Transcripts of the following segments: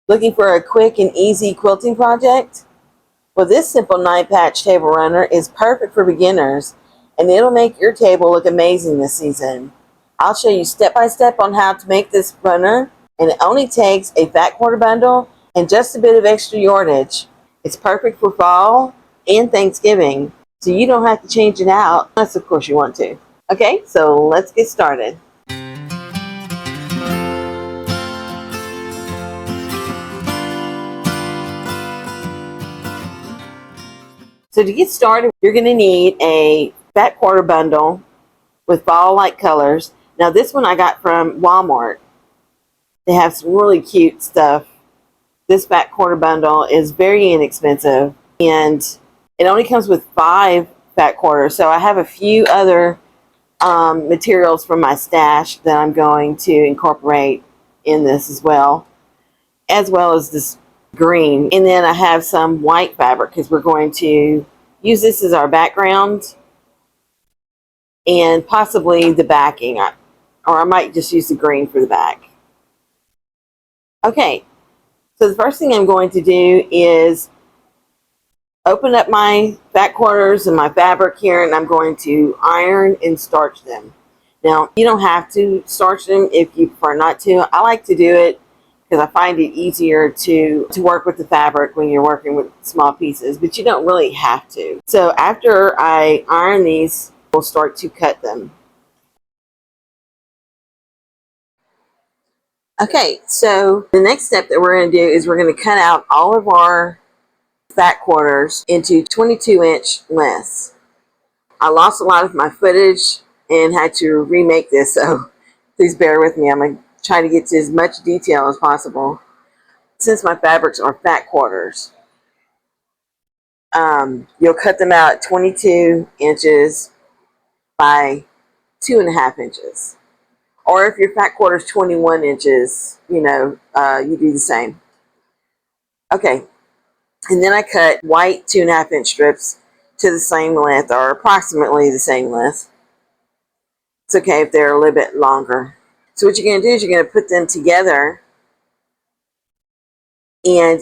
Looking for a quick and easy quilting project? Well, this simple 9-patch table runner is perfect for beginners, and it'll make your table look amazing this season. I'll show you step by step on how to make this runner, and it only takes a fat quarter bundle and just a bit of extra yardage. It's perfect for fall and Thanksgiving, so you don't have to change it out unless of course you want to. Okay, so let's get started. So to get started, you're going to need a fat quarter bundle with fall-like colors. Now this one I got from Walmart. They have some really cute stuff. This fat quarter bundle is very inexpensive, and it only comes with 5 fat quarters. So I have a few other materials from my stash that I'm going to incorporate in this as well as this green. And then I have some white fabric because we're going to use this as our background and possibly the backing, or I might just use the green for the back. Okay, so the first thing I'm going to do is open up my fat quarters and my fabric here, and I'm going to iron and starch them. Now, you don't have to starch them if you prefer not to. I like to do it because I find it easier to work with the fabric when you're working with small pieces, but you don't really have to. So after I iron these, we'll start to cut them. Okay, so the next step that we're going to do is we're going to cut out all of our fat quarters into 22-inch lengths. I lost a lot of my footage and had to remake this, so please bear with me. I'm going to try to get to as much detail as possible. Since my fabrics are fat quarters, you'll cut them out at 22 inches by 2.5 inches. Or if your fat quarter is 21 inches, you do the same. Okay, and then I cut white 2.5-inch strips to the same length, or approximately the same length. It's okay if they're a little bit longer. So what you're going to do is you're going to put them together, and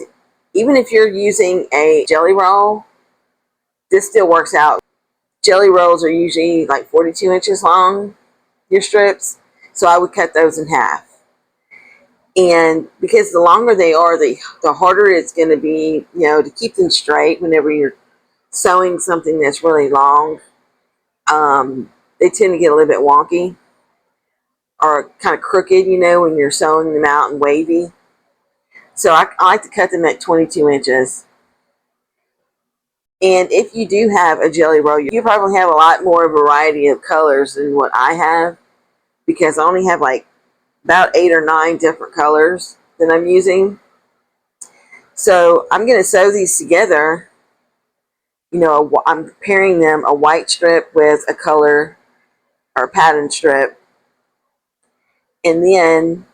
even if you're using a jelly roll, this still works out. Jelly rolls are usually like 42 inches long, your strips, so I would cut those in half. And because the longer they are, the harder it's going to be, to keep them straight whenever you're sewing something that's really long. They tend to get a little bit wonky or kind of crooked, when you're sewing them out and wavy. So I like to cut them at 22 inches. And if you do have a jelly roll, you probably have a lot more variety of colors than what I have, because I only have like about 8 or 9 different colors that I'm using. So I'm going to sew these together. I'm pairing them a white strip with a color or pattern strip. And then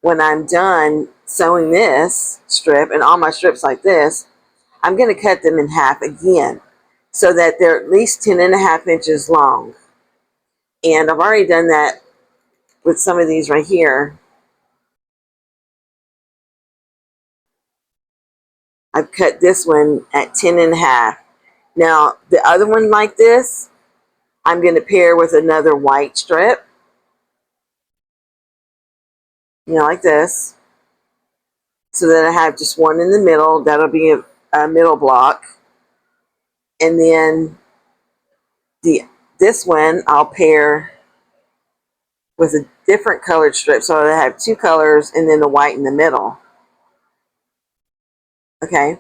when I'm done sewing this strip and all my strips like this, I'm going to cut them in half again so that they're at least 10.5 inches long. And I've already done that with some of these right here. I've cut this one at 10.5. Now, the other one like this, I'm going to pair with another white strip. Like this. So that I have just one in the middle. That'll be a middle block. And then this one I'll pair with a different colored strip, so that I have 2 colors and then the white in the middle. Okay.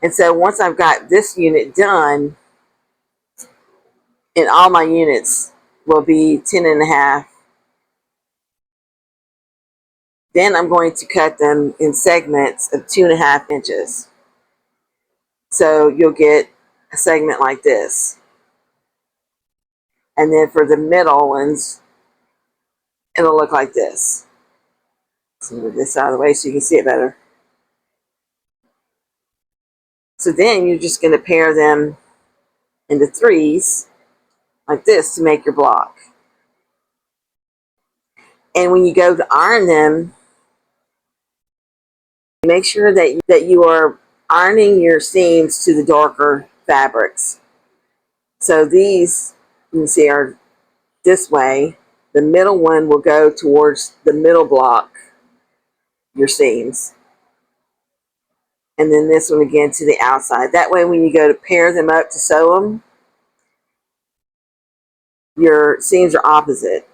And so once I've got this unit done, and all my units will be 10.5, then I'm going to cut them in segments of 2.5 inches. So you'll get a segment like this. And then for the middle ones, it'll look like this. Let's move this out of the way so you can see it better. So then you're just going to pair them into 3s like this to make your block. And when you go to iron them, Make sure that you are ironing your seams to the darker fabrics. So these, you can see, are this way. The middle one will go towards the middle block, your seams. And then this one again to the outside. That way when you go to pair them up to sew them, your seams are opposite.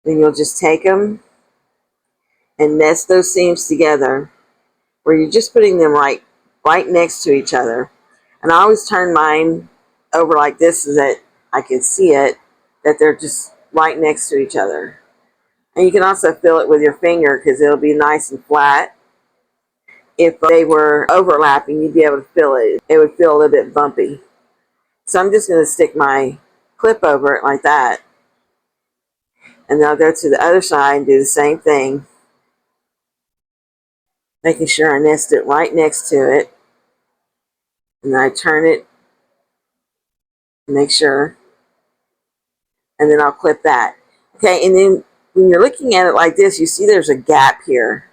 Then you'll just take them and nest those seams together where you're just putting them right next to each other. And I always turn mine over like this so that I can see it, that they're just right next to each other. And you can also feel it with your finger because it'll be nice and flat. If they were overlapping, you'd be able to feel it. It would feel a little bit bumpy. So I'm just going to stick my clip over it like that. And then I'll go to the other side and do the same thing. Making sure I nest it right next to it. And then I turn it, make sure. And then I'll clip that. Okay, and then when you're looking at it like this, you see there's a gap here.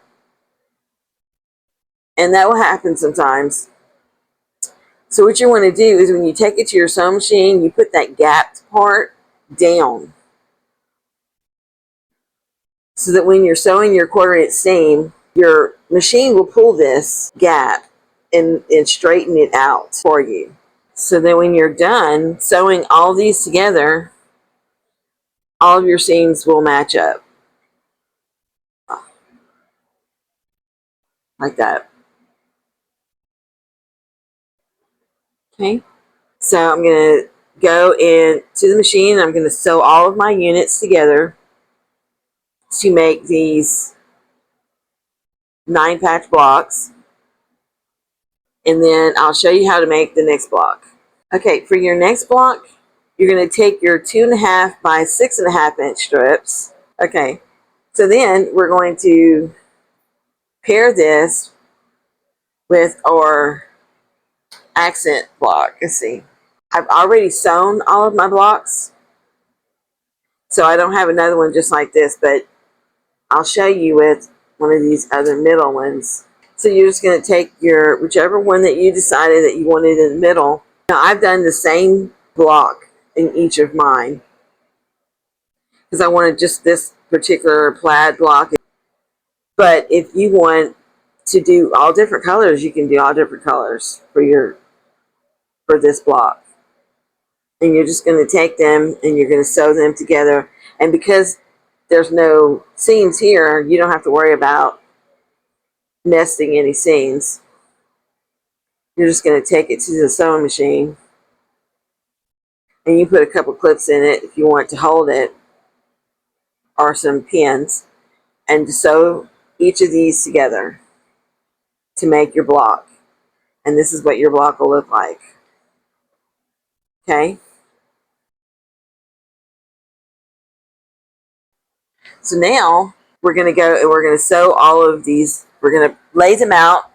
And that will happen sometimes. So what you want to do is when you take it to your sewing machine, you put that gapped part down. So that when you're sewing your 1/4 inch seam, your machine will pull this gap and straighten it out for you. So that when you're done sewing all these together, all of your seams will match up. Like that. Okay. So I'm going to go into the machine. I'm going to sew all of my units together to make these 9-patch blocks. And then I'll show you how to make the next block. Okay, for your next block, you're going to take your 2.5 by 6.5 inch strips. Okay, so then we're going to pair this with our accent block. Let's see. I've already sewn all of my blocks, so I don't have another one just like this, but I'll show you with one of these other middle ones. So you're just going to take your whichever one that you decided that you wanted in the middle. Now I've done the same block in each of mine because I wanted just this particular plaid block. But if you want to do all different colors, you can do all different colors for this block. And you're just going to take them and you're going to sew them together. And because there's no seams here, you don't have to worry about nesting any seams. You're just going to take it to the sewing machine and you put a couple clips in it if you want to hold it, or some pins, and sew each of these together to make your block. And this is what your block will look like. Okay? So now we're going to go and we're going to sew all of these. We're going to lay them out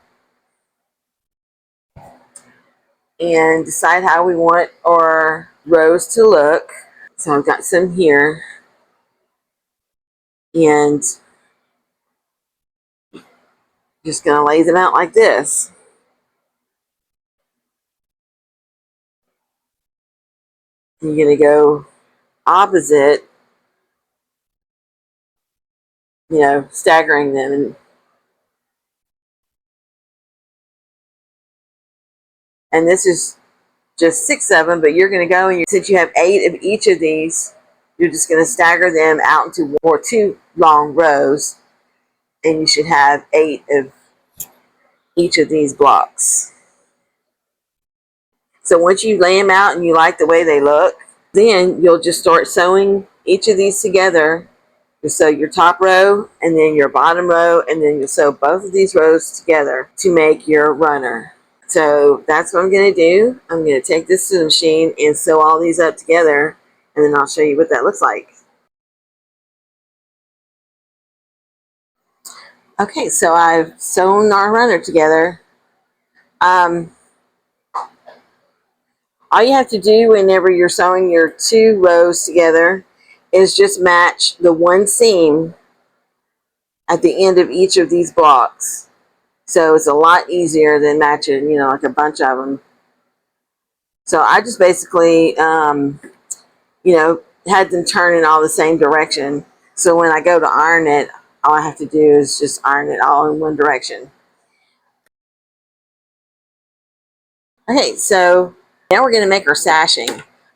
and decide how we want our rows to look. So I've got some here. And just going to lay them out like this. And you're going to go opposite, you know, staggering them. And this is just 6 of them, but you're going to go and since you have 8 of each of these, you're just going to stagger them out into 2 long rows, and you should have 8 of each of these blocks. So once you lay them out and you like the way they look, then you'll just start sewing each of these together. You sew your top row and then your bottom row, and then you'll sew both of these rows together to make your runner. So that's what I'm going to do. I'm going to take this to the machine and sew all these up together, and then I'll show you what that looks like. Okay, so I've sewn our runner together. All you have to do whenever you're sewing your 2 rows together is just match the one seam at the end of each of these blocks. So it's a lot easier than matching, you know, like a bunch of them. So I just basically, you know, had them turn in all the same direction. So when I go to iron it, all I have to do is just iron it all in one direction. Okay, so now we're going to make our sashing.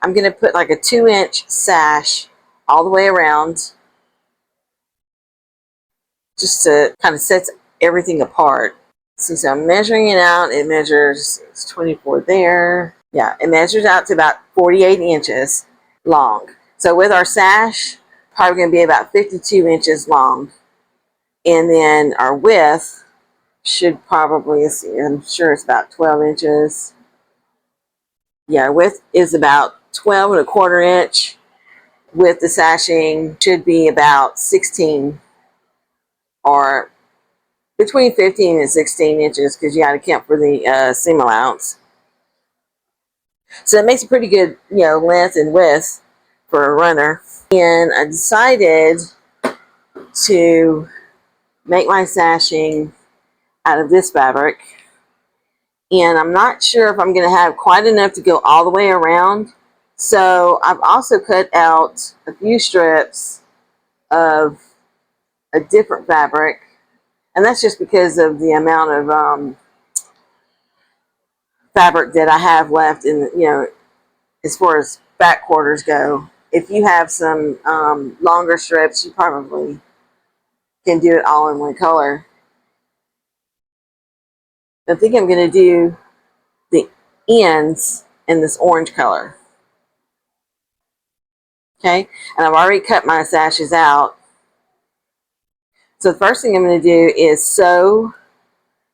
I'm going to put like a 2-inch sash all the way around, just to kind of set everything apart. See, so I'm measuring it out. It measures, it's 24 there. Yeah, it measures out to about 48 inches long. So with our sash, probably going to be about 52 inches long. And then our width should probably, let's see, I'm sure it's about 12 inches. Yeah, width is about 12 1/4 inch. With the sashing should be about 16, or between 15 and 16 inches, because you got to count for the seam allowance. So it makes a pretty good, you know, length and width for a runner. And I decided to make my sashing out of this fabric. And I'm not sure if I'm going to have quite enough to go all the way around. So I've also cut out a few strips of a different fabric. And that's just because of the amount of fabric that I have left in, you know, as far as back quarters go. If you have some longer strips, you probably can do it all in one color. I think I'm going to do the ends in this orange color. Okay, and I've already cut my sashes out. So the first thing I'm going to do is sew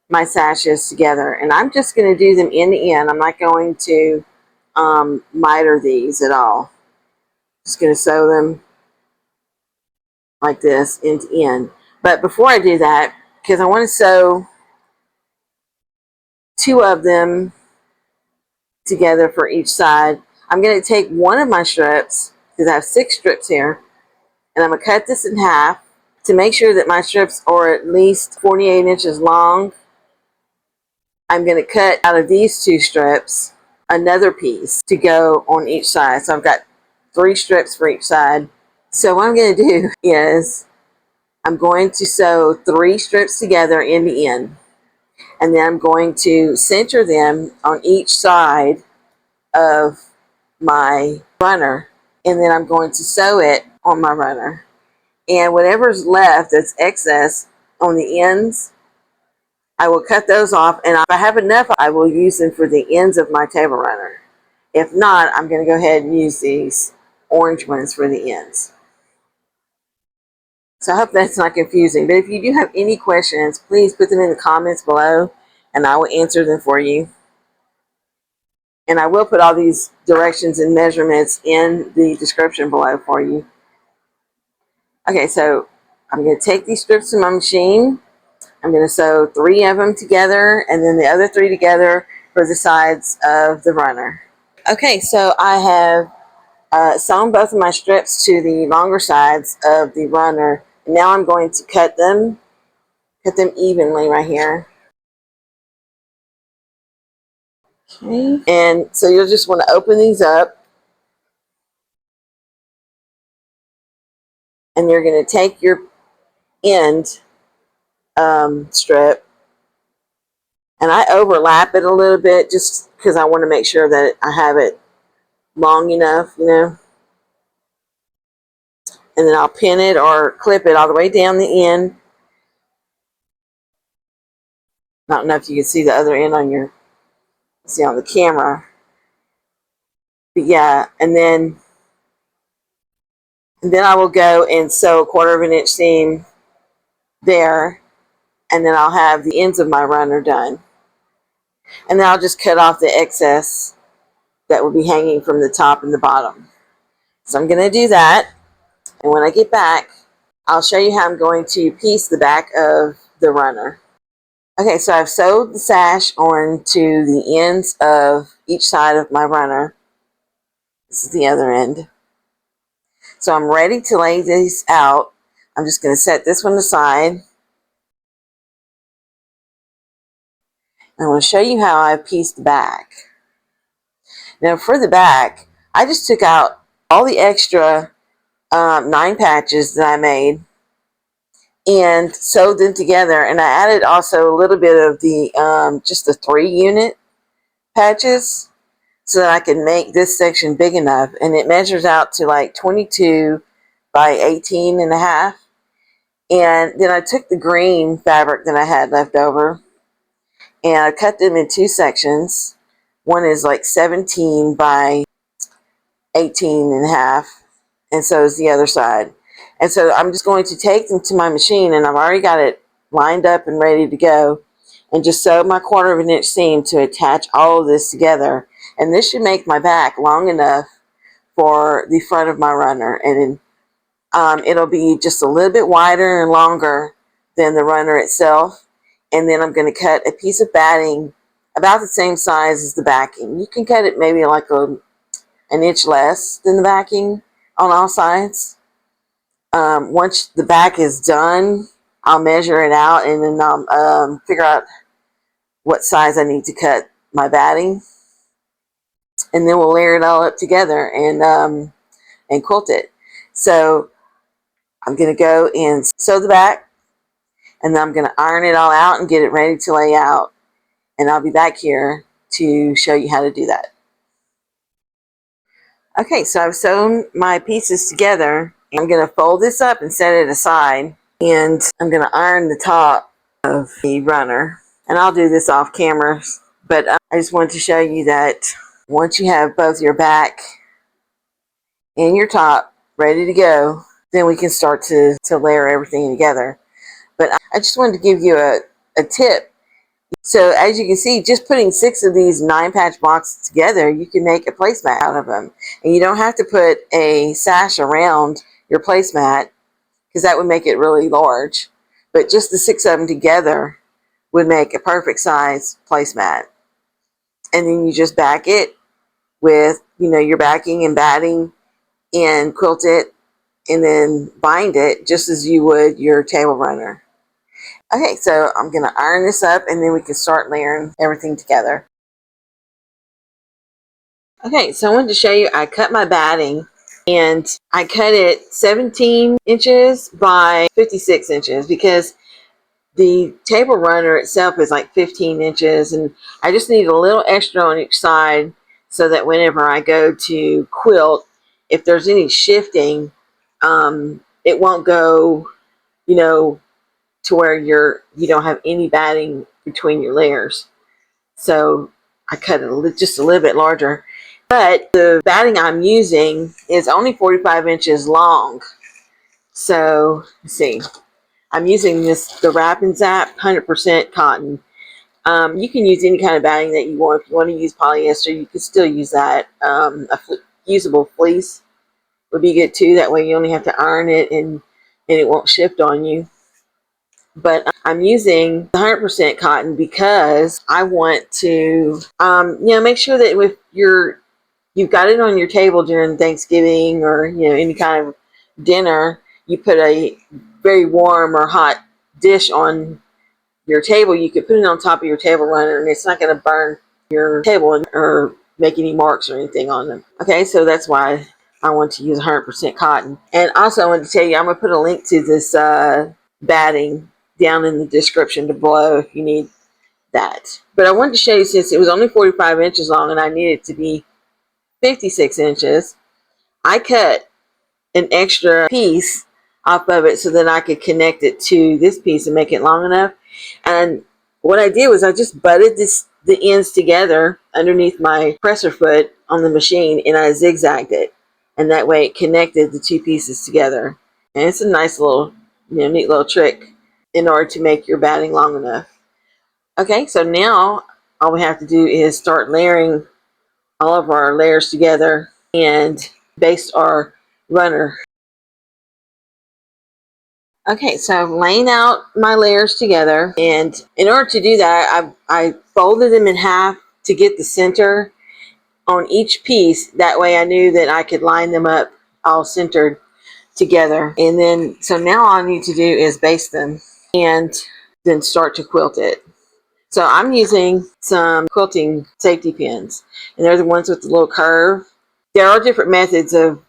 my sashes together, and I'm just going to do them end to end. I'm not going to miter these at all. Just going to sew them like this end to end. But before I do that, because I want to sew 2 of them together for each side, I'm going to take one of my strips, because I have 6 strips here, and I'm going to cut this in half to make sure that my strips are at least 48 inches long. I'm going to cut out of these 2 strips another piece to go on each side. So I've got 3 strips for each side. So what I'm going to do is I'm going to sew 3 strips together end to end. And then I'm going to center them on each side of my runner. And then I'm going to sew it on my runner. And whatever's left that's excess on the ends, I will cut those off. And if I have enough, I will use them for the ends of my table runner. If not, I'm going to go ahead and use these orange ones for the ends. So I hope that's not confusing. But if you do have any questions, please put them in the comments below, and I will answer them for you. And I will put all these directions and measurements in the description below for you. Okay, so I'm going to take these strips to my machine. I'm going to sew 3 of them together, and then the other 3 together for the sides of the runner. Okay, so I have sewn both of my strips to the longer sides of the runner. And now I'm going to cut them evenly right here. Okay, and so you'll just want to open these up, and you're going to take your end strip, and I overlap it a little bit just because I want to make sure that I have it long enough, you know. And then I'll pin it or clip it all the way down the end. I don't know if you can see the other end on your, see on the camera. But yeah, and then I will go and sew a 1/4 inch seam there, and then I'll have the ends of my runner done. And then I'll just cut off the excess that will be hanging from the top and the bottom. So I'm going to do that, and when I get back, I'll show you how I'm going to piece the back of the runner. Okay, so I've sewed the sash onto the ends of each side of my runner. This is the other end. So I'm ready to lay these out. I'm just going to set this one aside. I want to show you how I pieced the back. Now for the back, I just took out all the extra 9 patches that I made and sewed them together, and I added also a little bit of the just the 3 unit patches so that I could make this section big enough, and it measures out to like 22 by 18 and a half. And then I took the green fabric that I had left over and I cut them in 2 sections. One is like 17 by 18 and a half, and so is the other side. And so I'm just going to take them to my machine, and I've already got it lined up and ready to go, and just sew my 1/4 of an inch seam to attach all of this together. And this should make my back long enough for the front of my runner, and it'll be just a little bit wider and longer than the runner itself. And then I'm going to cut a piece of batting about the same size as the backing. You can cut it maybe like an inch less than the backing on all sides. Once the back is done, I'll measure it out, and then I'll figure out what size I need to cut my batting, and then we'll layer it all up together and quilt it. So I'm going to go and sew the back, and then I'm going to iron it all out and get it ready to lay out, and I'll be back here to show you how to do that. Okay, so I've sewn my pieces together. I'm going to fold this up and set it aside, and I'm going to iron the top of the runner, and I'll do this off camera, but I just wanted to show you that once you have both your back and your top ready to go, then we can start to layer everything together. But I just wanted to give you a tip. So as you can see, just putting 6 of these 9 patch boxes together, you can make a placemat out of them. And you don't have to put a sash around your placemat, because that would make it really large. But just the 6 of them together would make a perfect size placemat. And then you just back it with, your backing and batting, and quilt it, and then bind it just as you would your table runner. Okay, so I'm going to iron this up, and then we can start layering everything together. Okay, so I wanted to show you, I cut my batting, and I cut it 17 inches by 56 inches because the table runner itself is like 15 inches, and I just need a little extra on each side so that whenever I go to quilt, if there's any shifting, it won't go, to where you don't have any batting between your layers. So I cut it just a little bit larger. But the batting I'm using is only 45 inches long. So let's see. I'm using the Wrap and Zap 100% cotton. You can use any kind of batting that you want. If you want to use polyester, you can still use that. Usable fleece would be good too. That way you only have to iron it, and it won't shift on you. But I'm using 100% cotton because I want to, make sure that if you've got it on your table during Thanksgiving or any kind of dinner, you put a very warm or hot dish on your table. You could put it on top of your table runner, and it's not going to burn your table or make any marks or anything on them. Okay, so that's why I want to use 100% cotton. And also I wanted to tell you, I'm going to put a link to this batting down in the description below if you need that. But I wanted to show you, since it was only 45 inches long and I needed it to be 56 inches, I cut an extra piece off of it so that I could connect it to this piece and make it long enough. And what I did was I just butted the ends together underneath my presser foot on the machine, and I zigzagged it, and that way it connected the 2 pieces together. And it's a nice little, neat little trick in order to make your batting long enough. Okay, so now all we have to do is start layering all of our layers together and baste our runner. Okay, so I'm laying out my layers together, and in order to do that, I folded them in half to get the center on each piece. That way I knew that I could line them up all centered. together. And then, so now all I need to do is baste them and then start to quilt it. So I'm using some quilting safety pins, and they're the ones with the little curve. There are different methods of,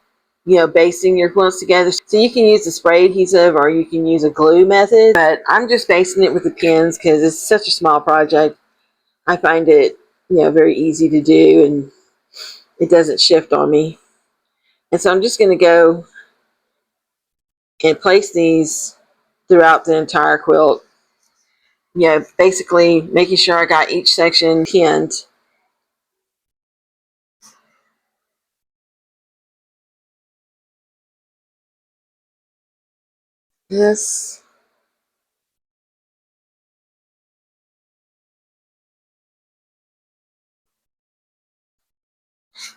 basting your quilts together. So you can use the spray adhesive or you can use a glue method, but I'm just basting it with the pins because it's such a small project. I find it, very easy to do, and it doesn't shift on me. And so I'm just going to go and place these throughout the entire quilt. Basically making sure I got each section pinned. This.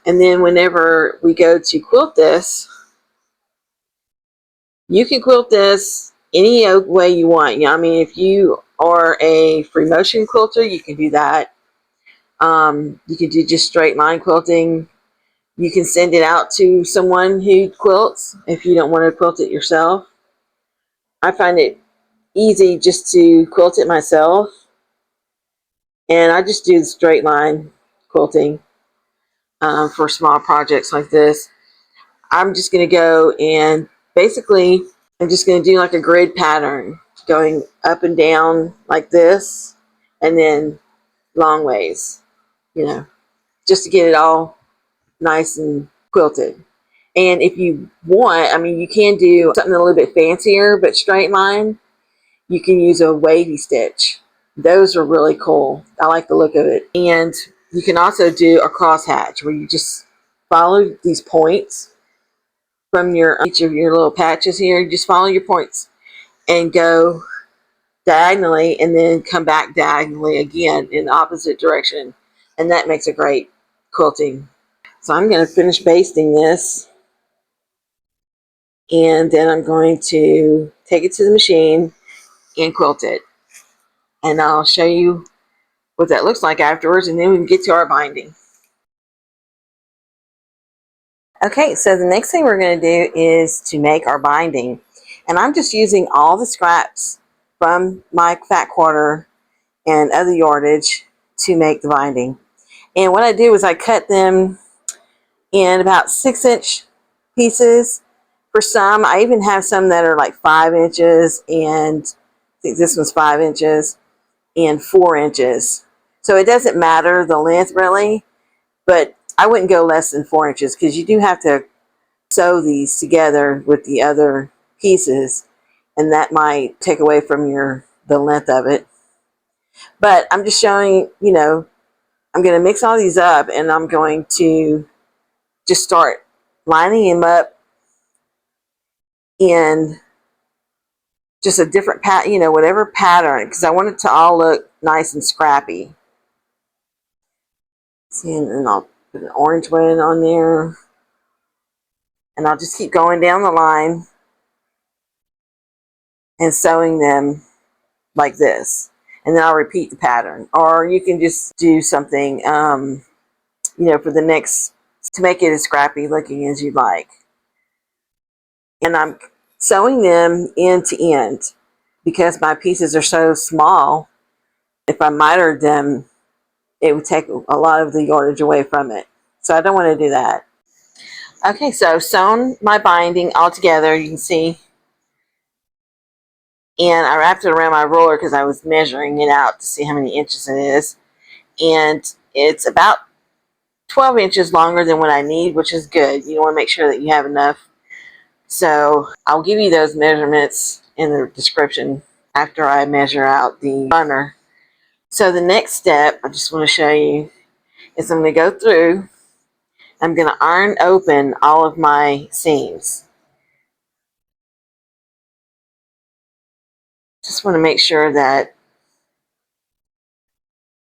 And then whenever we go to quilt this, you can quilt this any way you want. I mean, if you are a free motion quilter, you can do that. You can do just straight line quilting. You can send it out to someone who quilts if you don't want to quilt it yourself. I find it easy just to quilt it myself, and I just do the straight line quilting for small projects like this. I'm just going to go and basically I'm just going to do like a grid pattern going up and down like this, and then long ways, just to get it all nice and quilted. And if you want, I mean, you can do something a little bit fancier, but straight line, you can use a wavy stitch. Those are really cool. I like the look of it. And you can also do a crosshatch where you just follow these points from each of your little patches here. You just follow your points and go diagonally and then come back diagonally again in the opposite direction. And that makes a great quilting. So I'm going to finish basting this, and then I'm going to take it to the machine and quilt it. And I'll show you what that looks like afterwards, and then we can get to our binding. Okay, so the next thing we're going to do is to make our binding. And I'm just using all the scraps from my fat quarter and other yardage to make the binding. And what I do is I cut them in about 6-inch pieces. For some, I even have some that are like 5 inches, and I think this one's 5 inches and 4 inches. So it doesn't matter the length really, but I wouldn't go less than 4 inches because you do have to sew these together with the other pieces, and that might take away from the length of it. But I'm just showing, I'm going to mix all these up, and I'm going to just start lining them up in just a different whatever pattern, because I want it to all look nice and scrappy. See, and I'll put an orange one on there, and I'll just keep going down the line and sewing them like this, and then I'll repeat the pattern. Or you can just do something, for the next, to make it as scrappy looking as you'd like. And I'm sewing them end to end because my pieces are so small. If I mitered them, it would take a lot of the yardage away from it. So I don't want to do that. Okay, so sewn my binding all together, you can see. And I wrapped it around my roller because I was measuring it out to see how many inches it is. And it's about 12 inches longer than what I need, which is good. You want to make sure that you have enough. So I'll give you those measurements in the description after I measure out the runner. So the next step, I just want to show you, is I'm going to go through, I'm going to iron open all of my seams. Just want to make sure that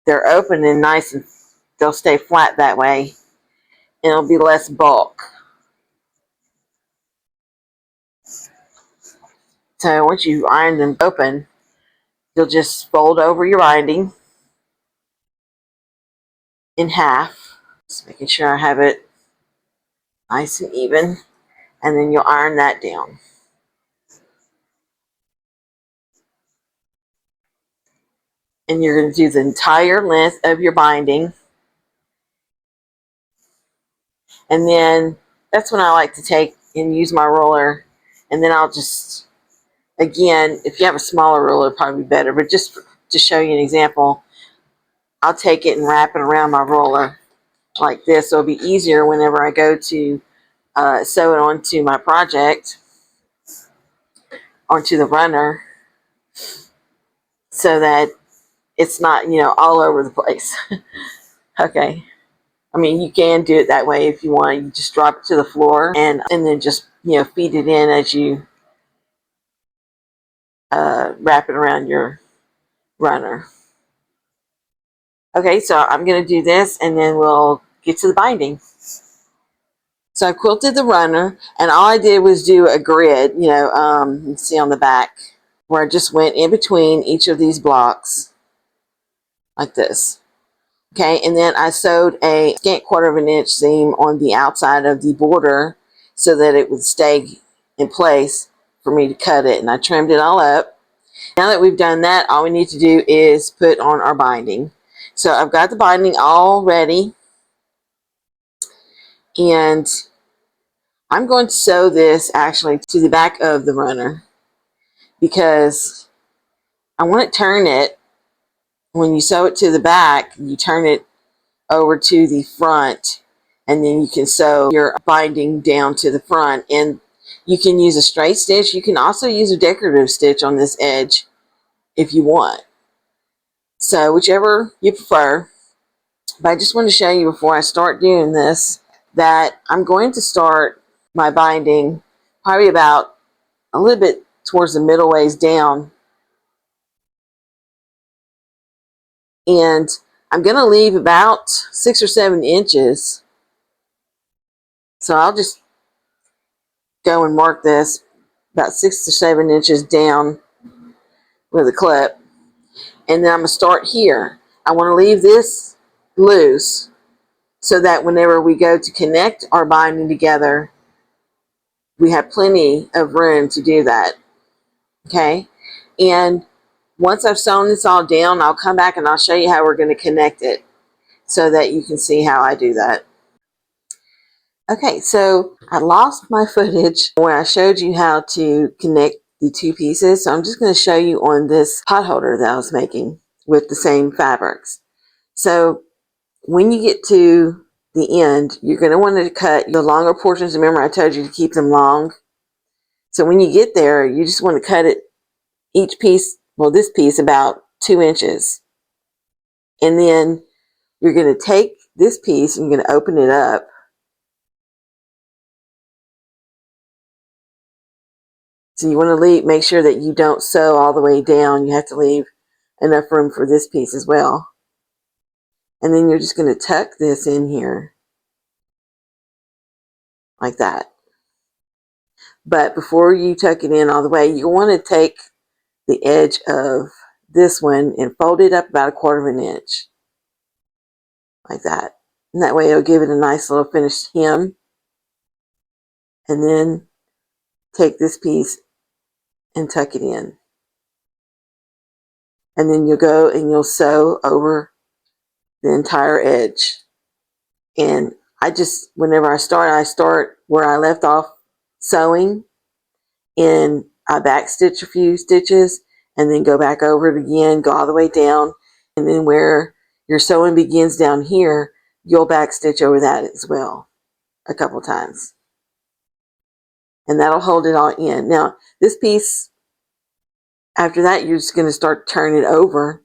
they're open and nice, and they'll stay flat that way, and it'll be less bulk. So once you iron them open, you'll just fold over your binding in half, just making sure I have it nice and even. and then you'll iron that down. And you're going to do the entire length of your binding. And then that's when I like to take and use my roller. And then I'll just, again, if you have a smaller ruler, it'd probably be better. But just to show you an example, I'll take it and wrap it around my roller like this. So it'll be easier whenever I go to sew it onto my project, onto the runner, so that it's not, you know, all over the place. Okay. I mean, you can do it that way if you want. You just drop it to the floor and then just, you know, feed it in as you wrap it around your runner. Okay, so I'm going to do this and then we'll get to the binding. So I quilted the runner, and all I did was do a grid, you know, you can see on the back, where I just went in between each of these blocks like this. Okay, and then I sewed a scant 1/4 inch seam on the outside of the border so that it would stay in place for me to cut it, and I trimmed it all up. Now that we've done that, all we need to do is put on our binding. So I've got the binding all ready, and I'm going to sew this actually to the back of the runner because I want to turn it. When you sew it to the back, you turn it over to the front, and then you can sew your binding down to the front. And you can use a straight stitch. You can also use a decorative stitch on this edge if you want. So whichever you prefer. But I just want to show you before I start doing this that I'm going to start my binding probably about a little bit towards the middle ways down. And I'm going to leave about 6 or 7 inches. So I'll just go and mark this about 6 to 7 inches down with a clip. And then I'm going to start here. I want to leave this loose so that whenever we go to connect our binding together, we have plenty of room to do that. Okay? And once I've sewn this all down, I'll come back and I'll show you how we're going to connect it so that you can see how I do that. Okay, so I lost my footage where I showed you how to connect the two pieces. So I'm just going to show you on this pot holder that I was making with the same fabrics. So when you get to the end, you're going to want to cut the longer portions. Remember, I told you to keep them long. So when you get there, you just want to cut it, each piece, well, this piece about 2 inches. And then you're going to take this piece and you're going to open it up. So you want to make sure that you don't sew all the way down. You have to leave enough room for this piece as well. And then you're just going to tuck this in here like that. But before you tuck it in all the way, you want to take the edge of this one and fold it up about 1/4 inch like that. And that way it'll give it a nice little finished hem. And then take this piece and tuck it in. And then you'll go and you'll sew over the entire edge. And whenever I start where I left off sewing, and I back stitch a few stitches and then go back over it again, go all the way down, and then where your sewing begins down here, you'll back stitch over that as well a couple times. And that'll hold it all in. Now, this piece, after that, you're just going to start turning it over.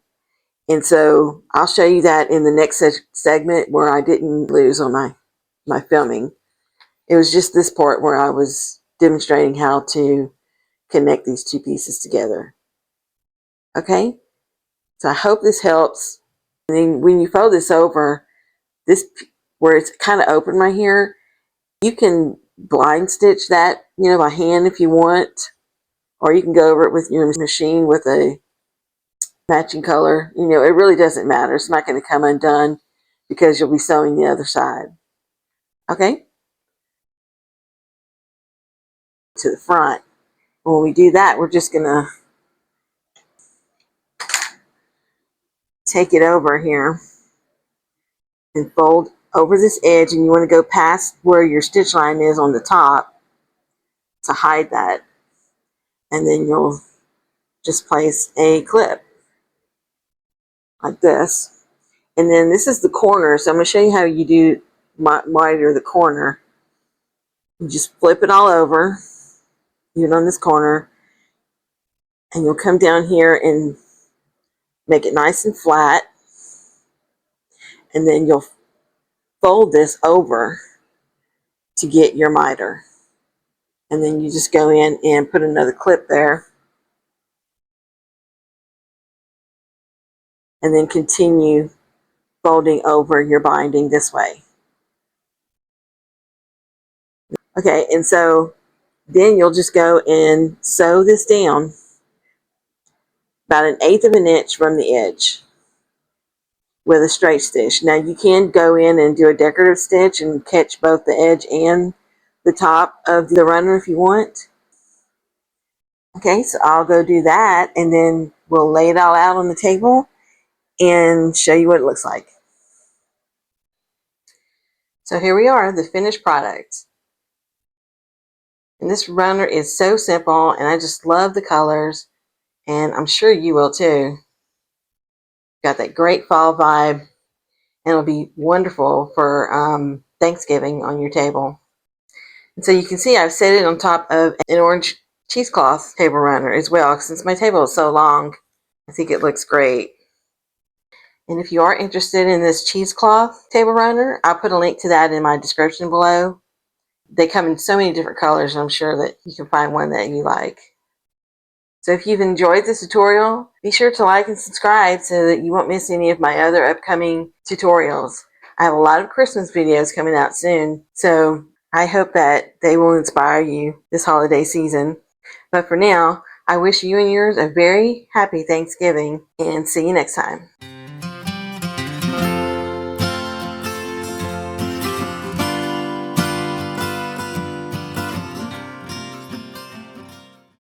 And so I'll show you that in the next segment where I didn't lose on my filming. It was just this part where I was demonstrating how to connect these two pieces together. Okay, so I hope this helps. And then when you fold this over, this where it's kind of open right here, you can blind stitch that, you know, by hand if you want, or you can go over it with your machine with a matching color. You know, it really doesn't matter. It's not going to come undone because you'll be sewing the other side. Okay. to the front. When we do that, we're just gonna take it over here and fold over this edge, and you want to go past where your stitch line is on the top to hide that, and then you'll just place a clip like this. And then this is the corner, so I'm going to show you how you do miter the corner. You just flip it all over, even on this corner, and you'll come down here and make it nice and flat, and then you'll fold this over to get your miter. And then you just go in and put another clip there, and then continue folding over your binding this way. Okay, and so then you'll just go and sew this down about 1/8 of an inch from the edge with a straight stitch. Now you can go in and do a decorative stitch and catch both the edge and the top of the runner if you want. Okay, so I'll go do that, and then we'll lay it all out on the table and show you what it looks like. So here we are, the finished product. And this runner is so simple, and I just love the colors, and I'm sure you will too. Got that great fall vibe, and it'll be wonderful for Thanksgiving on your table. And so you can see I've set it on top of an orange cheesecloth table runner as well. Since my table is so long, I think it looks great. And if you are interested in this cheesecloth table runner, I'll put a link to that in my description below. They come in so many different colors, and I'm sure that you can find one that you like. So if you've enjoyed this tutorial, be sure to like and subscribe so that you won't miss any of my other upcoming tutorials. I have a lot of Christmas videos coming out soon, so I hope that they will inspire you this holiday season. But for now, I wish you and yours a very happy Thanksgiving, and see you next time.